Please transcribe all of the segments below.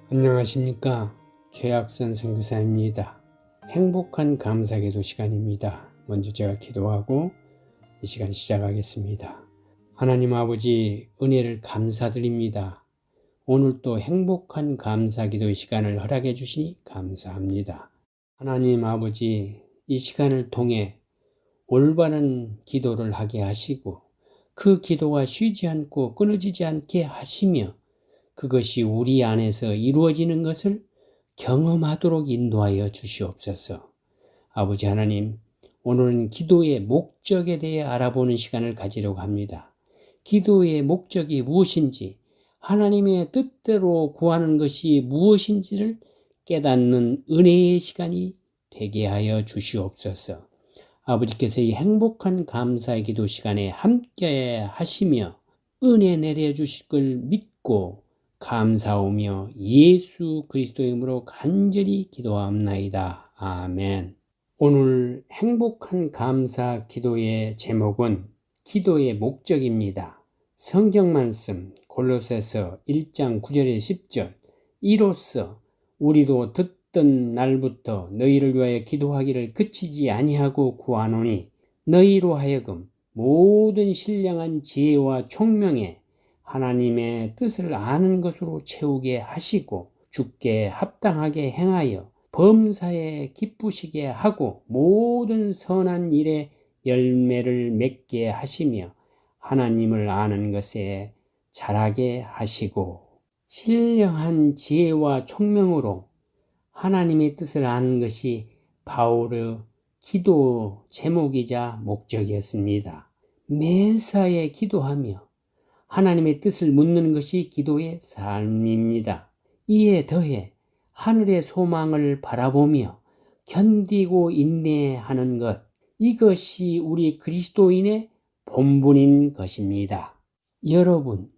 안녕하십니까. 최학선 선교사입니다. 행복한 감사기도 시간입니다. 먼저 제가 기도하고 이 시간 시작하겠습니다. 하나님 아버지, 은혜를 감사드립니다. 오늘 또 행복한 감사기도 시간을 허락해 주시니 감사합니다. 하나님 아버지, 이 시간을 통해 올바른 기도를 하게 하시고 그 기도가 쉬지 않고 끊어지지 않게 하시며 그것이 우리 안에서 이루어지는 것을 경험하도록 인도하여 주시옵소서. 아버지 하나님, 오늘은 기도의 목적에 대해 알아보는 시간을 가지려고 합니다. 기도의 목적이 무엇인지, 하나님의 뜻대로 구하는 것이 무엇인지를 깨닫는 은혜의 시간이 되게 하여 주시옵소서. 아버지께서 이 행복한 감사의 기도 시간에 함께 하시며 은혜 내려주실 걸 믿고 감사하며 예수 그리스도의 이름으로 간절히 기도하옵나이다. 아멘. 오늘 행복한 감사 기도의 제목은 기도의 목적입니다. 성경 말씀 골로새서 1장 9절에서 10절. 이로써 우리도 듣던 날부터 너희를 위하여 기도하기를 그치지 아니하고 구하노니 너희로 하여금 모든 신령한 지혜와 총명에 하나님의 뜻을 아는 것으로 채우게 하시고 주께 합당하게 행하여 범사에 기쁘시게 하고 모든 선한 일에 열매를 맺게 하시며 하나님을 아는 것에 자라게 하시고. 신령한 지혜와 총명으로 하나님의 뜻을 아는 것이 바울의 기도 제목이자 목적이었습니다. 매사에 기도하며 하나님의 뜻을 묻는 것이 기도의 삶입니다. 이에 더해 하늘의 소망을 바라보며 견디고 인내하는 것, 이것이 우리 그리스도인의 본분인 것입니다. 여러분,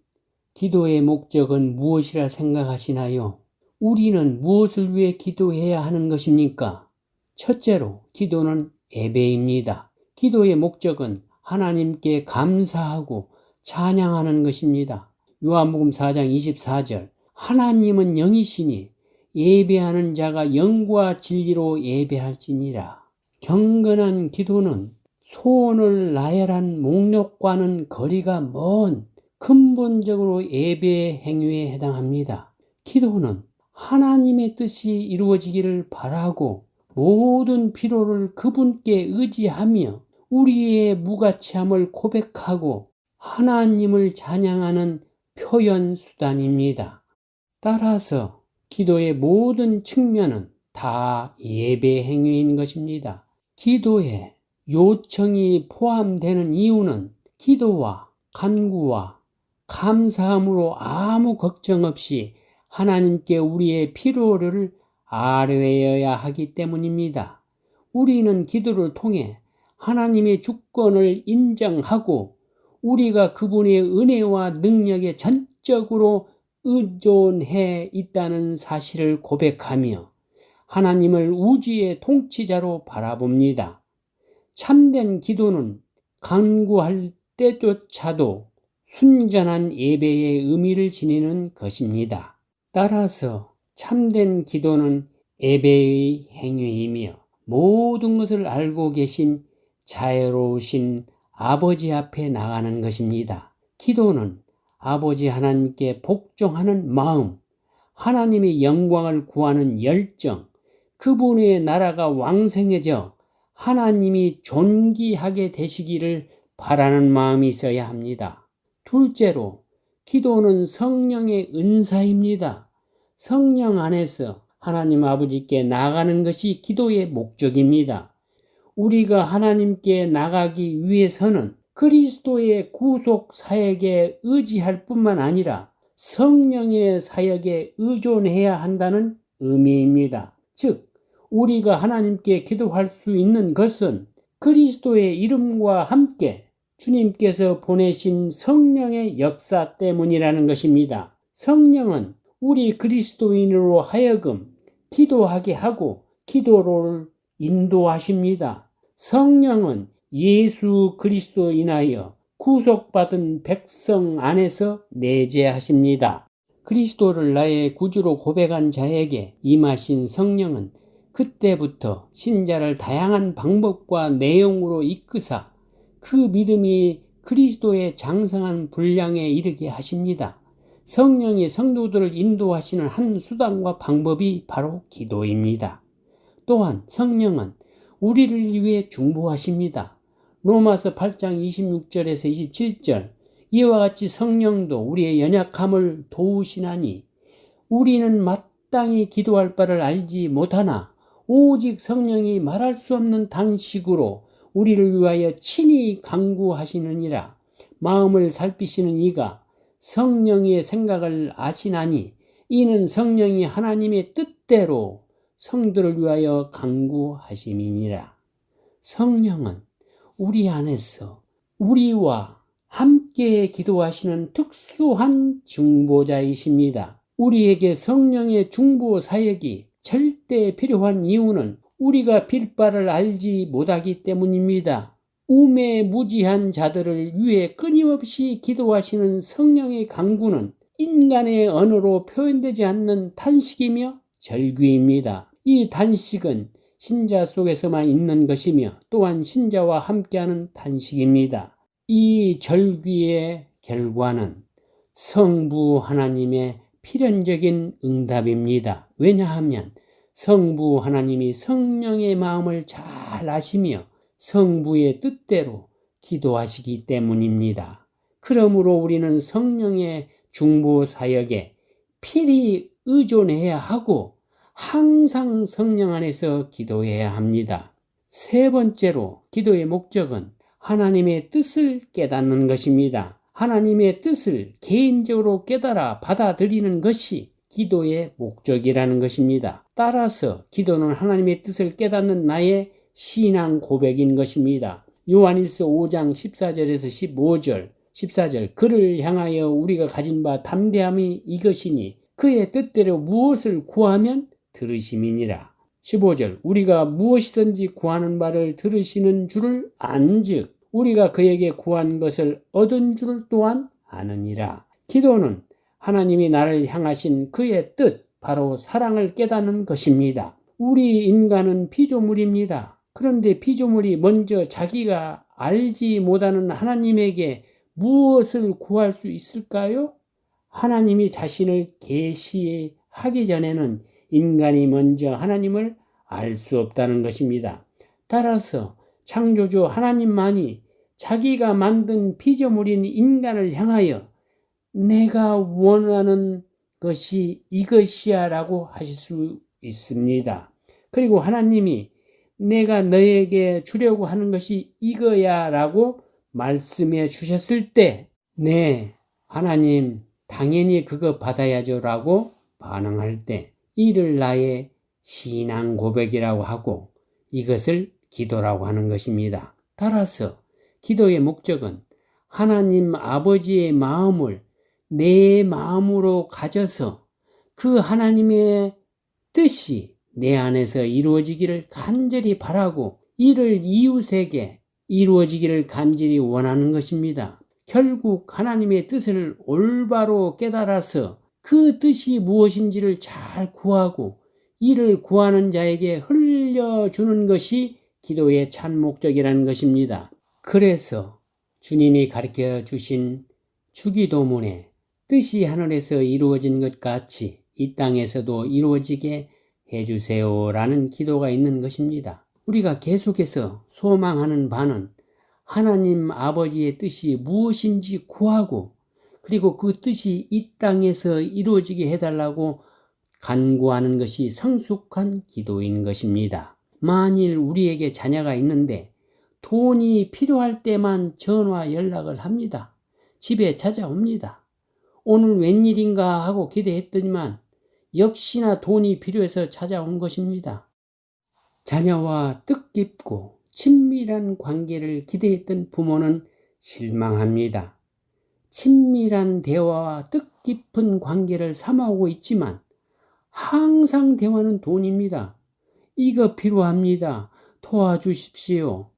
기도의 목적은 무엇이라 생각하시나요? 우리는 무엇을 위해 기도해야 하는 것입니까? 첫째로, 기도는 예배입니다. 기도의 목적은 하나님께 감사하고 찬양하는 것입니다. 요한복음 4장 24절. 하나님은 영이시니 예배하는 자가 영과 진리로 예배할지니라. 경건한 기도는 소원을 나열한 목록과는 거리가 먼 근본적으로 예배의 행위에 해당합니다. 기도는 하나님의 뜻이 이루어지기를 바라고 모든 필요를 그분께 의지하며 우리의 무가치함을 고백하고 하나님을 찬양하는 표현 수단입니다. 따라서 기도의 모든 측면은 다 예배 행위인 것입니다. 기도에 요청이 포함되는 이유는 기도와 간구와 감사함으로 아무 걱정 없이 하나님께 우리의 필요를 아뢰어야 하기 때문입니다. 우리는 기도를 통해 하나님의 주권을 인정하고 우리가 그분의 은혜와 능력에 전적으로 의존해 있다는 사실을 고백하며 하나님을 우주의 통치자로 바라봅니다. 참된 기도는 간구할 때조차도 순전한 예배의 의미를 지니는 것입니다. 따라서 참된 기도는 예배의 행위이며 모든 것을 알고 계신 자애로우신 아버지 앞에 나가는 것입니다. 기도는 아버지 하나님께 복종하는 마음, 하나님의 영광을 구하는 열정, 그분의 나라가 왕성해져 하나님이 존귀하게 되시기를 바라는 마음이 있어야 합니다. 둘째로, 기도는 성령의 은사입니다. 성령 안에서 하나님 아버지께 나가는 것이 기도의 목적입니다. 우리가 하나님께 나가기 위해서는 그리스도의 구속 사역에 의지할 뿐만 아니라 성령의 사역에 의존해야 한다는 의미입니다. 즉, 우리가 하나님께 기도할 수 있는 것은 그리스도의 이름과 함께 주님께서 보내신 성령의 역사 때문이라는 것입니다. 성령은 우리 그리스도인으로 하여금 기도하게 하고 기도를 인도하십니다. 성령은 예수 그리스도 인하여 구속받은 백성 안에서 내재하십니다. 그리스도를 나의 구주로 고백한 자에게 임하신 성령은 그때부터 신자를 다양한 방법과 내용으로 이끄사 그 믿음이 그리스도의 장성한 분량에 이르게 하십니다. 성령이 성도들을 인도하시는 한 수단과 방법이 바로 기도입니다. 또한 성령은 우리를 위해 중보하십니다. 로마서 8장 26절에서 27절 이와 같이 성령도 우리의 연약함을 도우시나니 우리는 마땅히 기도할 바를 알지 못하나 오직 성령이 말할 수 없는 단식으로 우리를 위하여 친히 간구하시느니라. 마음을 살피시는 이가 성령의 생각을 아시나니 이는 성령이 하나님의 뜻대로 성도를 위하여 간구하심이니라. 성령은 우리 안에서 우리와 함께 기도하시는 특수한 중보자이십니다. 우리에게 성령의 중보 사역이 절대 필요한 이유는 우리가 빌 바를 알지 못하기 때문입니다. 우매무지한 자들을 위해 끊임없이 기도하시는 성령의 간구는 인간의 언어로 표현되지 않는 탄식이며 절규입니다. 이 단식은 신자 속에서만 있는 것이며 또한 신자와 함께하는 단식입니다. 이 절규의 결과는 성부 하나님의 필연적인 응답입니다. 왜냐하면 성부 하나님이 성령의 마음을 잘 아시며 성부의 뜻대로 기도하시기 때문입니다. 그러므로 우리는 성령의 중보 사역에 필히 의존해야 하고 항상 성령 안에서 기도해야 합니다. 세 번째로 기도의 목적은 하나님의 뜻을 깨닫는 것입니다. 하나님의 뜻을 개인적으로 깨달아 받아들이는 것이 기도의 목적이라는 것입니다. 따라서 기도는 하나님의 뜻을 깨닫는 나의 신앙 고백인 것입니다. 요한일서 5장 14절에서 15절, 14절 그를 향하여 우리가 가진 바 담대함이 이것이니 그의 뜻대로 무엇을 구하면 들으심이니라. 15절 우리가 무엇이든지 구하는 바를 들으시는 줄을 안즉 우리가 그에게 구한 것을 얻은 줄 또한 아느니라. 기도는 하나님이 나를 향하신 그의 뜻, 바로 사랑을 깨닫는 것입니다. 우리 인간은 피조물입니다. 그런데 피조물이 먼저 자기가 알지 못하는 하나님에게 무엇을 구할 수 있을까요? 하나님이 자신을 계시하기 전에는 인간이 먼저 하나님을 알 수 없다는 것입니다. 따라서 창조주 하나님만이 자기가 만든 피조물인 인간을 향하여 내가 원하는 것이 이것이야 라고 하실 수 있습니다. 그리고 하나님이 내가 너에게 주려고 하는 것이 이거야 라고 말씀해 주셨을 때 네, 하나님 당연히 그거 받아야죠 라고 반응할 때 이를 나의 신앙 고백이라고 하고 이것을 기도라고 하는 것입니다. 따라서 기도의 목적은 하나님 아버지의 마음을 내 마음으로 가져서 그 하나님의 뜻이 내 안에서 이루어지기를 간절히 바라고 이를 이웃에게 이루어지기를 간절히 원하는 것입니다. 결국 하나님의 뜻을 올바로 깨달아서 그 뜻이 무엇인지를 잘 구하고 이를 구하는 자에게 흘려주는 것이 기도의 참 목적이라는 것입니다. 그래서 주님이 가르쳐 주신 주기도문에 뜻이 하늘에서 이루어진 것 같이 이 땅에서도 이루어지게 해주세요라는 기도가 있는 것입니다. 우리가 계속해서 소망하는 바는 하나님 아버지의 뜻이 무엇인지 구하고 그리고 그 뜻이 이 땅에서 이루어지게 해달라고 간구하는 것이 성숙한 기도인 것입니다. 만일 우리에게 자녀가 있는데 돈이 필요할 때만 전화 연락을 합니다. 집에 찾아옵니다. 오늘 웬일인가 하고 기대했더니만 역시나 돈이 필요해서 찾아온 것입니다. 자녀와 뜻깊고 친밀한 관계를 기대했던 부모는 실망합니다. 친밀한 대화와 뜻깊은 관계를 삼아오고 있지만 항상 대화는 돈입니다. 이거 필요합니다. 도와주십시오.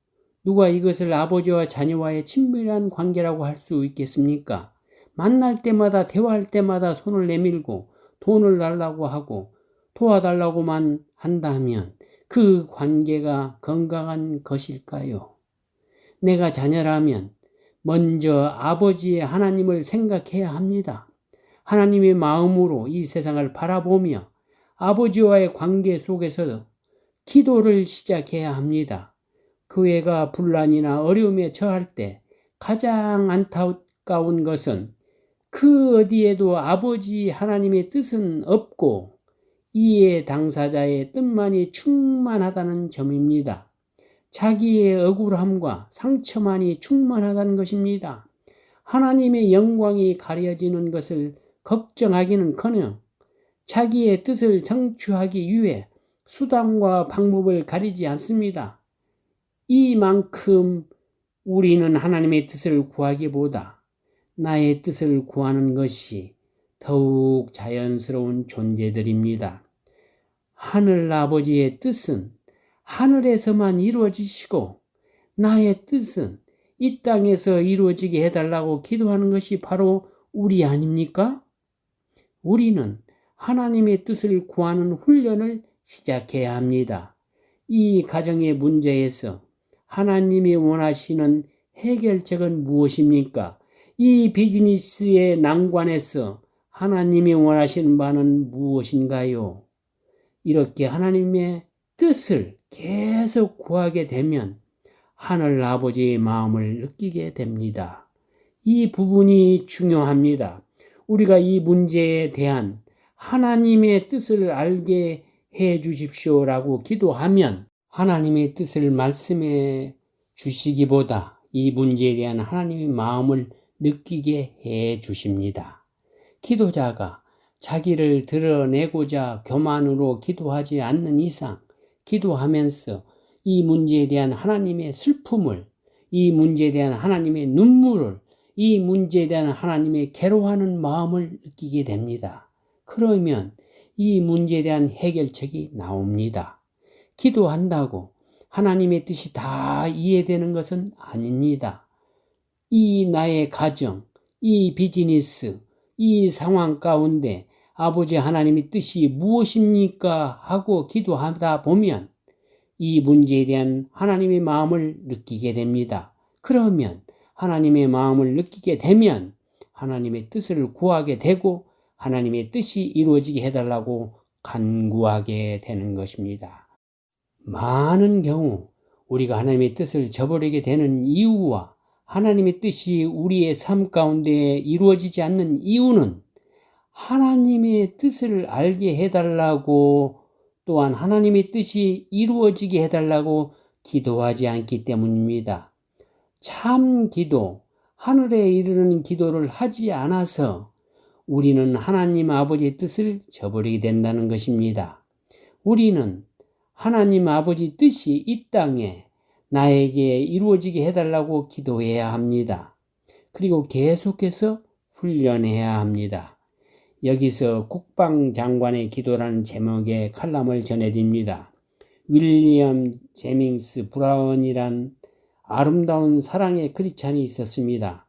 누가 이것을 아버지와 자녀와의 친밀한 관계라고 할 수 있겠습니까? 만날 때마다 대화할 때마다 손을 내밀고 돈을 달라고 하고 도와달라고만 한다면 그 관계가 건강한 것일까요? 내가 자녀라면 먼저 아버지의 하나님을 생각해야 합니다. 하나님의 마음으로 이 세상을 바라보며 아버지와의 관계 속에서 기도를 시작해야 합니다. 교회가 분란이나 어려움에 처할 때 가장 안타까운 것은 그 어디에도 아버지 하나님의 뜻은 없고 이해 당사자의 뜻만이 충만하다는 점입니다. 자기의 억울함과 상처만이 충만하다는 것입니다. 하나님의 영광이 가려지는 것을 걱정하기는커녕 자기의 뜻을 성취하기 위해 수단과 방법을 가리지 않습니다. 이만큼 우리는 하나님의 뜻을 구하기보다 나의 뜻을 구하는 것이 더욱 자연스러운 존재들입니다. 하늘 아버지의 뜻은 하늘에서만 이루어지시고 나의 뜻은 이 땅에서 이루어지게 해달라고 기도하는 것이 바로 우리 아닙니까? 우리는 하나님의 뜻을 구하는 훈련을 시작해야 합니다. 이 가정의 문제에서 하나님이 원하시는 해결책은 무엇입니까? 이 비즈니스의 난관에서 하나님이 원하시는 바는 무엇인가요? 이렇게 하나님의 뜻을 계속 구하게 되면 하늘 아버지의 마음을 느끼게 됩니다. 이 부분이 중요합니다. 우리가 이 문제에 대한 하나님의 뜻을 알게 해 주십시오라고 기도하면 하나님의 뜻을 말씀해 주시기보다 이 문제에 대한 하나님의 마음을 느끼게 해 주십니다. 기도자가 자기를 드러내고자 교만으로 기도하지 않는 이상 기도하면서 이 문제에 대한 하나님의 슬픔을, 이 문제에 대한 하나님의 눈물을, 이 문제에 대한 하나님의 괴로워하는 마음을 느끼게 됩니다. 그러면 이 문제에 대한 해결책이 나옵니다. 기도한다고 하나님의 뜻이 다 이해되는 것은 아닙니다. 이 나의 가정, 이 비즈니스, 이 상황 가운데 아버지 하나님의 뜻이 무엇입니까? 하고 기도하다 보면 이 문제에 대한 하나님의 마음을 느끼게 됩니다. 그러면 하나님의 마음을 느끼게 되면 하나님의 뜻을 구하게 되고 하나님의 뜻이 이루어지게 해달라고 간구하게 되는 것입니다. 많은 경우 우리가 하나님의 뜻을 저버리게 되는 이유와 하나님의 뜻이 우리의 삶 가운데 이루어지지 않는 이유는 하나님의 뜻을 알게 해달라고 또한 하나님의 뜻이 이루어지게 해달라고 기도하지 않기 때문입니다. 참 기도, 하늘에 이르는 기도를 하지 않아서 우리는 하나님 아버지의 뜻을 저버리게 된다는 것입니다. 우리는 하나님 아버지 뜻이 이 땅에 나에게 이루어지게 해달라고 기도해야 합니다. 그리고 계속해서 훈련해야 합니다. 여기서 국방장관의 기도라는 제목의 칼럼을 전해드립니다. 윌리엄 제밍스 브라운이란 아름다운 사랑의 크리스찬이 있었습니다.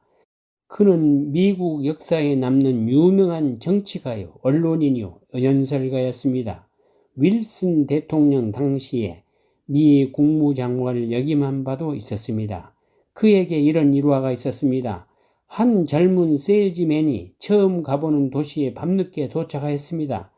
그는 미국 역사에 남는 유명한 정치가요, 언론인이요, 연설가였습니다. 윌슨 대통령 당시에 미 국무장관을 역임한 바도 있었습니다. 그에게 이런 일화가 있었습니다. 한 젊은 세일즈맨이 처음 가보는 도시에 밤늦게 도착하였습니다.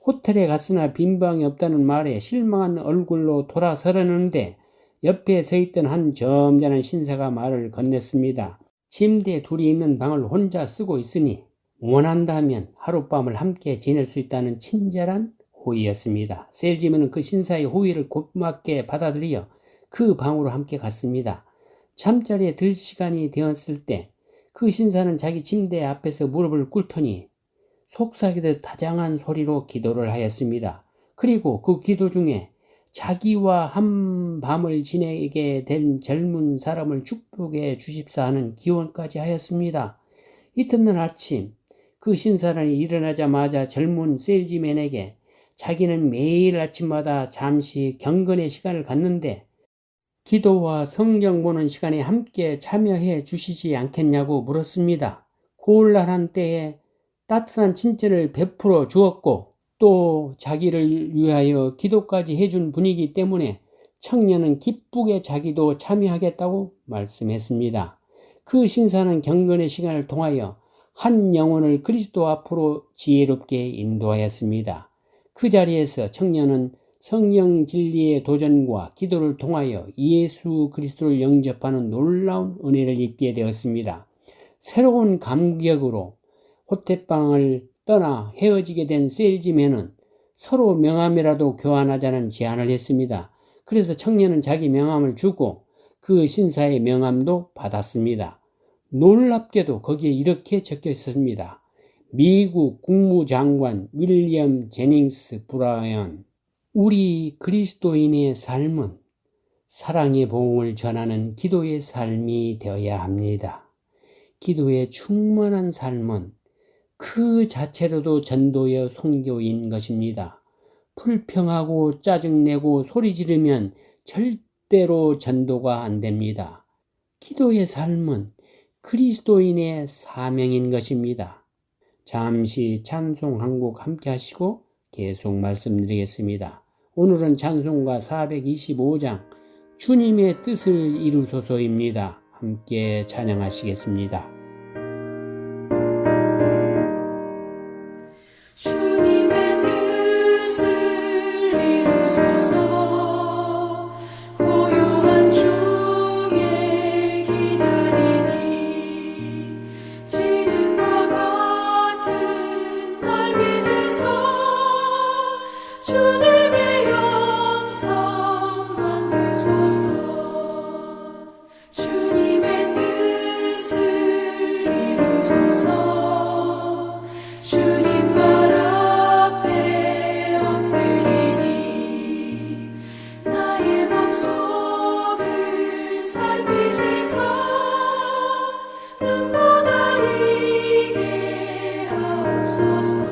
호텔에 갔으나 빈방이 없다는 말에 실망한 얼굴로 돌아서려는데 옆에 서 있던 한 점잖은 신사가 말을 건넸습니다. 침대 둘이 있는 방을 혼자 쓰고 있으니 원한다면 하룻밤을 함께 지낼 수 있다는 친절한 호의였습니다. 세일즈맨은 그 신사의 호의를 고맙게 받아들여 그 방으로 함께 갔습니다. 잠자리에 들 시간이 되었을 때 그 신사는 자기 침대 앞에서 무릎을 꿇더니 속삭이듯 다정한 소리로 기도를 하였습니다. 그리고 그 기도 중에 자기와 한 밤을 지내게 된 젊은 사람을 축복해 주십사 하는 기원까지 하였습니다. 이튿날 아침 그 신사람이 일어나자마자 젊은 세일즈맨에게 자기는 매일 아침마다 잠시 경건의 시간을 갖는데 기도와 성경 보는 시간에 함께 참여해 주시지 않겠냐고 물었습니다. 곤란한 때에 따뜻한 친절을 베풀어 주었고 또 자기를 위하여 기도까지 해준 분이기 때문에 청년은 기쁘게 자기도 참여하겠다고 말씀했습니다. 그 신사는 경건의 시간을 통하여 한 영혼을 그리스도 앞으로 지혜롭게 인도하였습니다. 그 자리에서 청년은 성령 진리의 도전과 기도를 통하여 예수 그리스도를 영접하는 놀라운 은혜를 입게 되었습니다. 새로운 감격으로 호텔방을 떠나 헤어지게 된 세일즈맨은 서로 명함이라도 교환하자는 제안을 했습니다. 그래서 청년은 자기 명함을 주고 그 신사의 명함도 받았습니다. 놀랍게도 거기에 이렇게 적혀 있습니다. 미국 국무장관 윌리엄 제닝스 브라이언. 우리 그리스도인의 삶은 사랑의 복음을 전하는 기도의 삶이 되어야 합니다. 기도에 충만한 삶은 그 자체로도 전도의 선교인 것입니다. 불평하고 짜증내고 소리 지르면 절대로 전도가 안 됩니다. 기도의 삶은 그리스도인의 사명인 것입니다. 잠시 찬송 한 곡 함께 하시고 계속 말씀드리겠습니다. 오늘은 찬송가 425장 주님의 뜻을 이루소서입니다. 함께 찬양하시겠습니다. 주님의 뜻을 이루소서. 고요한 중에 기다리니 지금과 같은 날 빚으소. 주님의 영성 만드소서. 주님의 뜻을 이루소서. 주님 발 앞에 엎드리니 나의 맘속을 살피시소. 눈보다 이게 하옵소서.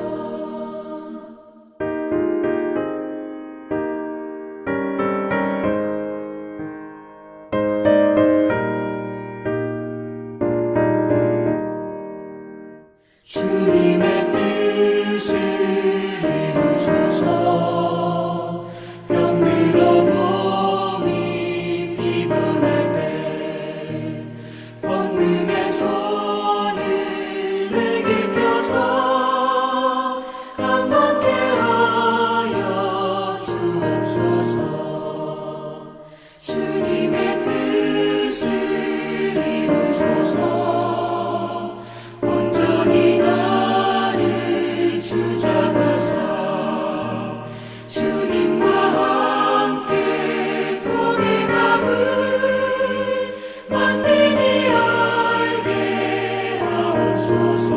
주님의 뜻을 이루소서. 병들어 몸이 피곤할 때 권능의 손을 내게 펴서 강건케 하여 주옵소서. 주님의 뜻을 이루소서. 온전히 나를 주장하사 주님과 함께 동행함을 만민이 알게 하옵소서.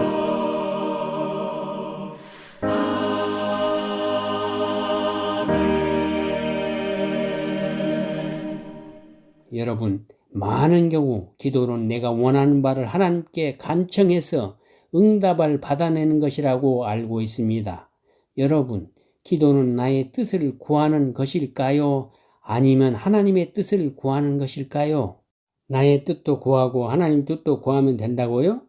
아멘. 여러분, 많은 경우 기도는 내가 원하는 바를 하나님께 간청해서 응답을 받아내는 것이라고 알고 있습니다. 여러분, 기도는 나의 뜻을 구하는 것일까요? 아니면 하나님의 뜻을 구하는 것일까요? 나의 뜻도 구하고 하나님 뜻도 구하면 된다고요?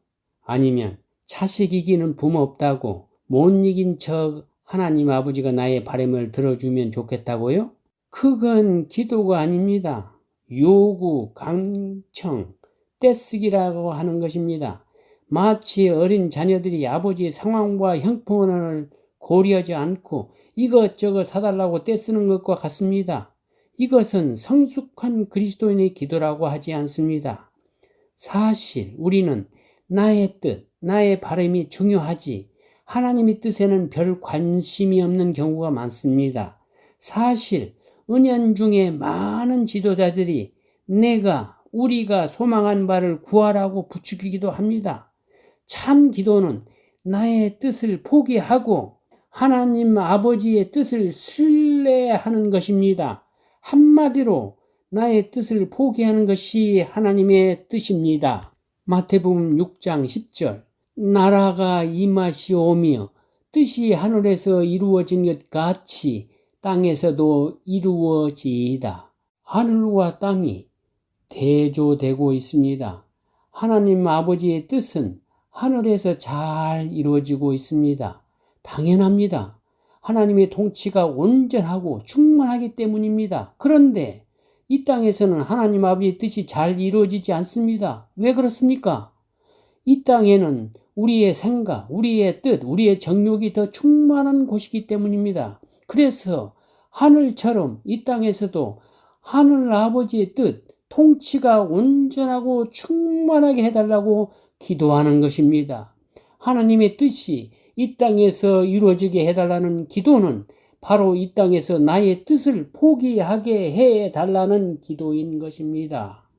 아니면 자식 이기는 부모 없다고 못 이긴 척 하나님 아버지가 나의 바람을 들어주면 좋겠다고요? 그건 기도가 아닙니다. 요구, 강청, 떼쓰기라고 하는 것입니다. 마치 어린 자녀들이 아버지의 상황과 형편을 고려하지 않고 이것저것 사달라고 떼쓰는 것과 같습니다. 이것은 성숙한 그리스도인의 기도라고 하지 않습니다. 사실 우리는 나의 뜻, 나의 바람이 중요하지 하나님의 뜻에는 별 관심이 없는 경우가 많습니다. 사실 은연중에 많은 지도자들이 우리가 소망한 바를 구하라고 부추기기도 합니다. 참 기도는 나의 뜻을 포기하고 하나님 아버지의 뜻을 신뢰하는 것입니다. 한마디로 나의 뜻을 포기하는 것이 하나님의 뜻입니다. 마태복음 6장 10절 나라가 임하시오며 뜻이 하늘에서 이루어진 것 같이 땅에서도 이루어지이다. 하늘과 땅이 대조되고 있습니다. 하나님 아버지의 뜻은 하늘에서 잘 이루어지고 있습니다. 당연합니다. 하나님의 통치가 온전하고 충만하기 때문입니다. 그런데 이 땅에서는 하나님 아버지의 뜻이 잘 이루어지지 않습니다. 왜 그렇습니까? 이 땅에는 우리의 생각, 우리의 뜻, 우리의 정욕이 더 충만한 곳이기 때문입니다. 그래서 하늘처럼 이 땅에서도 하늘 아버지의 뜻, 통치가 온전하고 충만하게 해달라고 기도하는 것입니다. 하나님의 뜻이 이 땅에서 이루어지게 해달라는 기도는 바로 이 땅에서 나의 뜻을 포기하게 해달라는 기도인 것입니다.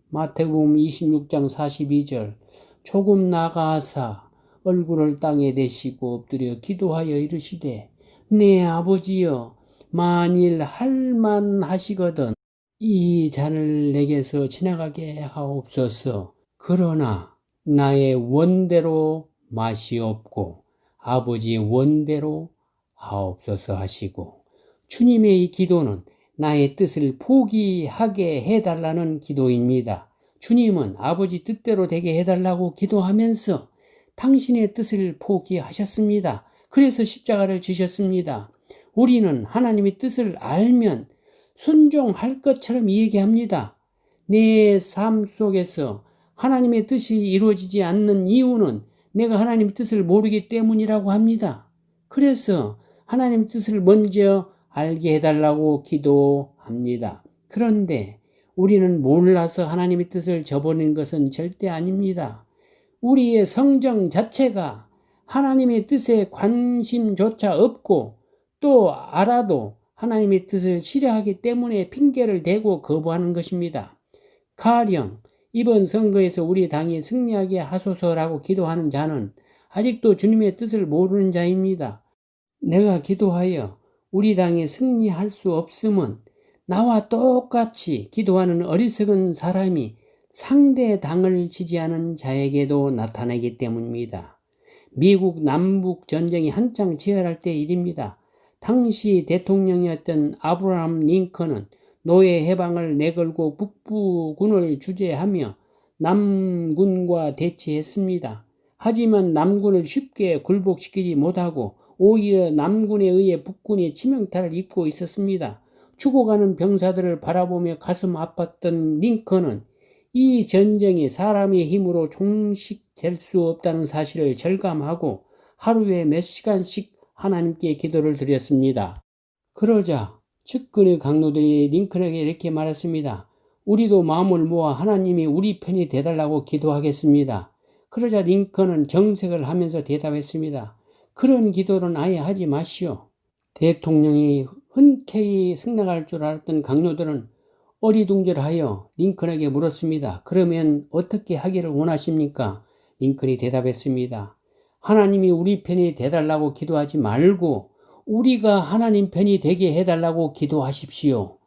마태복음 26장 42절 조금 나가사 얼굴을 땅에 대시고 엎드려 기도하여 이르시되 내 아버지여 만일 할만하시거든 이 잔을 내게서 지나가게 하옵소서. 그러나 나의 원대로 마시옵고 아버지의 원대로 하옵소서 하시고, 주님의 이 기도는 나의 뜻을 포기하게 해달라는 기도입니다. 주님은 아버지 뜻대로 되게 해달라고 기도하면서 당신의 뜻을 포기하셨습니다. 그래서 십자가를 지셨습니다. 우리는 하나님의 뜻을 알면 순종할 것처럼 얘기합니다. 내 삶 속에서 하나님의 뜻이 이루어지지 않는 이유는 내가 하나님의 뜻을 모르기 때문이라고 합니다. 그래서 하나님의 뜻을 먼저 알게 해달라고 기도합니다. 그런데 우리는 몰라서 하나님의 뜻을 저버리는 것은 절대 아닙니다. 우리의 성정 자체가 하나님의 뜻에 관심조차 없고 또 알아도 하나님의 뜻을 싫어하기 때문에 핑계를 대고 거부하는 것입니다. 가령 이번 선거에서 우리 당이 승리하게 하소서라고 기도하는 자는 아직도 주님의 뜻을 모르는 자입니다. 내가 기도하여 우리 당이 승리할 수 없으면 나와 똑같이 기도하는 어리석은 사람이 상대 당을 지지하는 자에게도 나타나기 때문입니다. 미국 남북 전쟁이 한창 치열할 때 일입니다. 당시 대통령이었던 아브라함 링컨은 노예 해방을 내걸고 북부군을 주재하며 남군과 대치했습니다. 하지만 남군을 쉽게 굴복시키지 못하고 오히려 남군에 의해 북군이 치명타를 입고 있었습니다. 죽어가는 병사들을 바라보며 가슴 아팠던 링컨은 이 전쟁이 사람의 힘으로 종식될 수 없다는 사실을 절감하고 하루에 몇 시간씩 하나님께 기도를 드렸습니다. 그러자 측근의 강로들이 링컨에게 이렇게 말했습니다. 우리도 마음을 모아 하나님이 우리 편이 되달라고 기도하겠습니다. 그러자 링컨은 정색을 하면서 대답했습니다. 그런 기도는 아예 하지 마시오. 대통령이 흔쾌히 승낙할 줄 알았던 강요들은 어리둥절하여 링컨에게 물었습니다. 그러면 어떻게 하기를 원하십니까? 링컨이 대답했습니다. 하나님이 우리 편이 되달라고 기도하지 말고 우리가 하나님 편이 되게 해달라고 기도하십시오.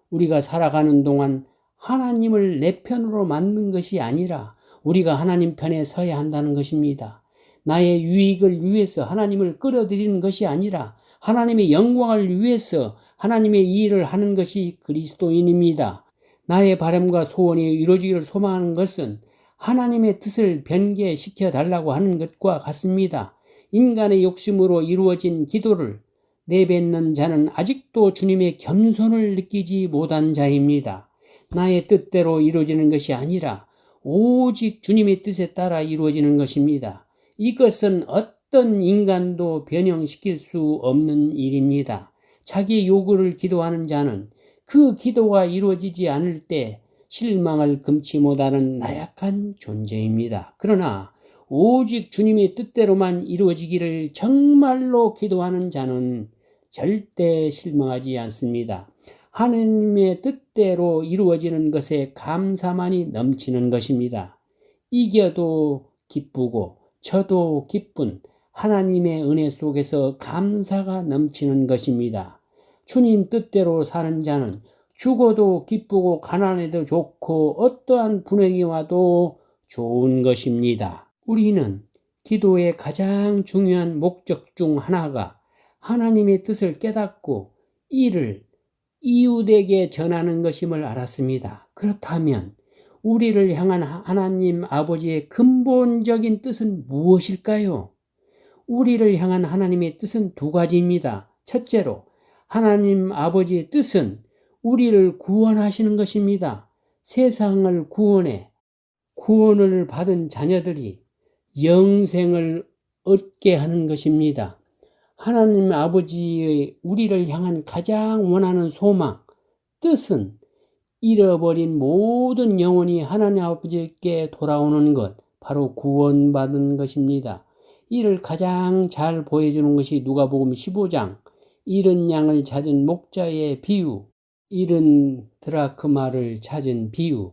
우리가 살아가는 동안 하나님을 내 편으로 만든 것이 아니라 우리가 하나님 편에 서야 한다는 것입니다. 나의 유익을 위해서 하나님을 끌어들이는 것이 아니라 하나님의 영광을 위해서 하나님의 일을 하는 것이 그리스도인입니다. 나의 바람과 소원이 이루어지기를 소망하는 것은 하나님의 뜻을 변개시켜 달라고 하는 것과 같습니다. 인간의 욕심으로 이루어진 기도를 내뱉는 자는 아직도 주님의 겸손을 느끼지 못한 자입니다. 나의 뜻대로 이루어지는 것이 아니라 오직 주님의 뜻에 따라 이루어지는 것입니다. 이것은 어떤 인간도 변형시킬 수 없는 일입니다. 자기 요구를 기도하는 자는 그 기도가 이루어지지 않을 때 실망을 금치 못하는 나약한 존재입니다. 그러나 오직 주님의 뜻대로만 이루어지기를 정말로 기도하는 자는 절대 실망하지 않습니다. 하나님의 뜻대로 이루어지는 것에 감사만이 넘치는 것입니다. 이겨도 기쁘고 저도 기쁜 하나님의 은혜 속에서 감사가 넘치는 것입니다. 주님 뜻대로 사는 자는 죽어도 기쁘고 가난해도 좋고 어떠한 분위기 와도 좋은 것입니다. 우리는 기도의 가장 중요한 목적 중 하나가 하나님의 뜻을 깨닫고 이를 이웃에게 전하는 것임을 알았습니다. 그렇다면 우리를 향한 하나님 아버지의 근본적인 뜻은 무엇일까요? 우리를 향한 하나님의 뜻은 두 가지입니다. 첫째로 하나님 아버지의 뜻은 우리를 구원하시는 것입니다. 세상을 구원해 구원을 받은 자녀들이 영생을 얻게 하는 것입니다. 하나님 아버지의 우리를 향한 가장 원하는 소망, 뜻은 잃어버린 모든 영혼이 하나님 아버지께 돌아오는 것, 바로 구원받은 것입니다. 이를 가장 잘 보여주는 것이 누가복음 15장, 잃은 양을 찾은 목자의 비유, 잃은 드라크마를 찾은 비유,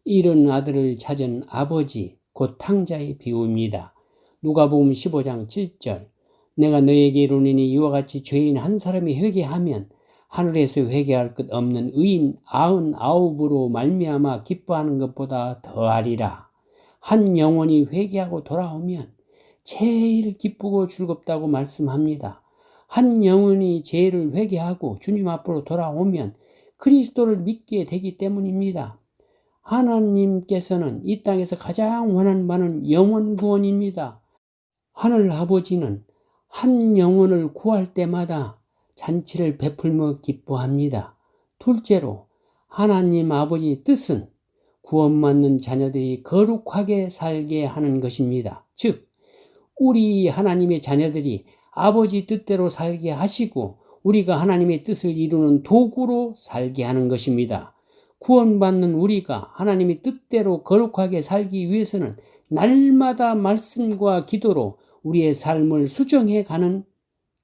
잃은 아들을 찾은 아버지, 곧 탕자의 비유입니다. 누가복음 15장 7절, 내가 너에게 이르노니 이와 같이 죄인 한 사람이 회개하면 하늘에서 회개할 것 없는 의인 99으로 말미암아 기뻐하는 것보다 더하리라. 한 영혼이 회개하고 돌아오면 제일 기쁘고 즐겁다고 말씀합니다. 한 영혼이 죄를 회개하고 주님 앞으로 돌아오면 그리스도를 믿게 되기 때문입니다. 하나님께서는 이 땅에서 가장 원하는 바는 영혼 구원입니다. 하늘 아버지는 한 영혼을 구할 때마다 잔치를 베풀며 기뻐합니다. 둘째로 하나님 아버지의 뜻은 구원받는 자녀들이 거룩하게 살게 하는 것입니다. 즉 우리 하나님의 자녀들이 아버지 뜻대로 살게 하시고 우리가 하나님의 뜻을 이루는 도구로 살게 하는 것입니다. 구원받는 우리가 하나님의 뜻대로 거룩하게 살기 위해서는 날마다 말씀과 기도로 우리의 삶을 수정해 가는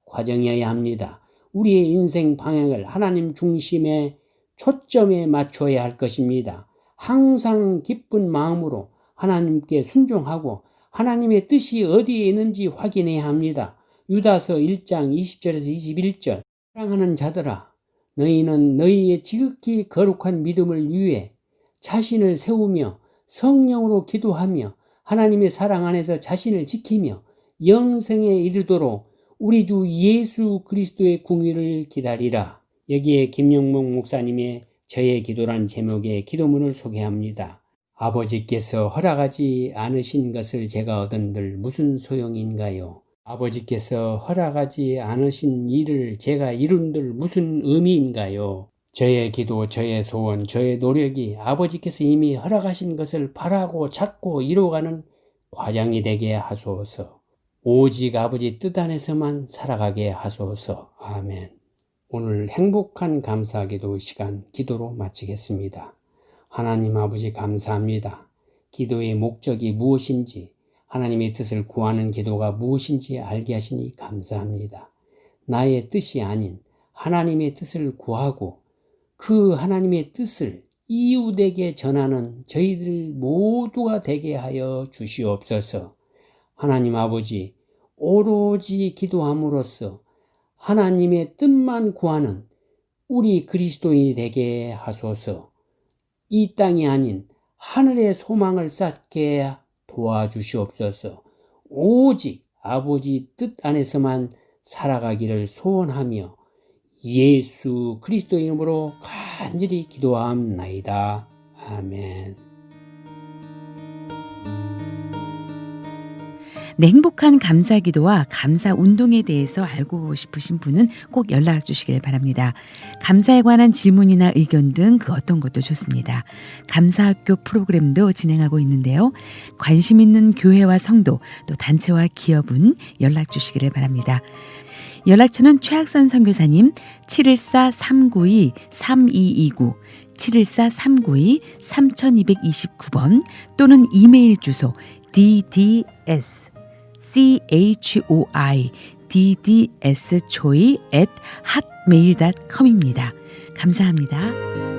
과정이어야 합니다. 우리의 인생 방향을 하나님 중심의 초점에 맞춰야 할 것입니다. 항상 기쁜 마음으로 하나님께 순종하고 하나님의 뜻이 어디에 있는지 확인해야 합니다. 유다서 1장 20절에서 21절, 사랑하는 자들아 너희는 너희의 지극히 거룩한 믿음을 위해 자신을 세우며 성령으로 기도하며 하나님의 사랑 안에서 자신을 지키며 영생에 이르도록 우리 주 예수 그리스도의 궁의를 기다리라. 여기에 김영목 목사님의 저의 기도란 제목의 기도문을 소개합니다. 아버지께서 허락하지 않으신 것을 제가 얻은들 무슨 소용인가요? 아버지께서 허락하지 않으신 일을 제가 이룬들 무슨 의미인가요? 저의 기도, 저의 소원, 저의 노력이 아버지께서 이미 허락하신 것을 바라고 찾고 이루어가는 과정이 되게 하소서. 오직 아버지 뜻 안에서만 살아가게 하소서. 아멘. 오늘 행복한 감사기도 시간 기도로 마치겠습니다. 하나님 아버지 감사합니다. 기도의 목적이 무엇인지, 하나님의 뜻을 구하는 기도가 무엇인지 알게 하시니 감사합니다. 나의 뜻이 아닌 하나님의 뜻을 구하고 그 하나님의 뜻을 이웃에게 전하는 저희들 모두가 되게 하여 주시옵소서. 하나님 아버지, 오로지 기도함으로써 하나님의 뜻만 구하는 우리 그리스도인이 되게 하소서. 이 땅이 아닌 하늘의 소망을 쌓게 도와주시옵소서. 오직 아버지 뜻 안에서만 살아가기를 소원하며 예수 그리스도의 이름으로 간절히 기도함나이다. 아멘. 네, 행복한 감사기도와 감사운동에 대해서 알고 싶으신 분은 꼭 연락 주시길 바랍니다. 감사에 관한 질문이나 의견 등 그 어떤 것도 좋습니다. 감사학교 프로그램도 진행하고 있는데요. 관심 있는 교회와 성도 또 단체와 기업은 연락 주시기를 바랍니다. 연락처는 최학선 선교사님 714-392-3229 714-392-3229번 또는 이메일 주소 ddschoi@hotmail.com입니다. 감사합니다.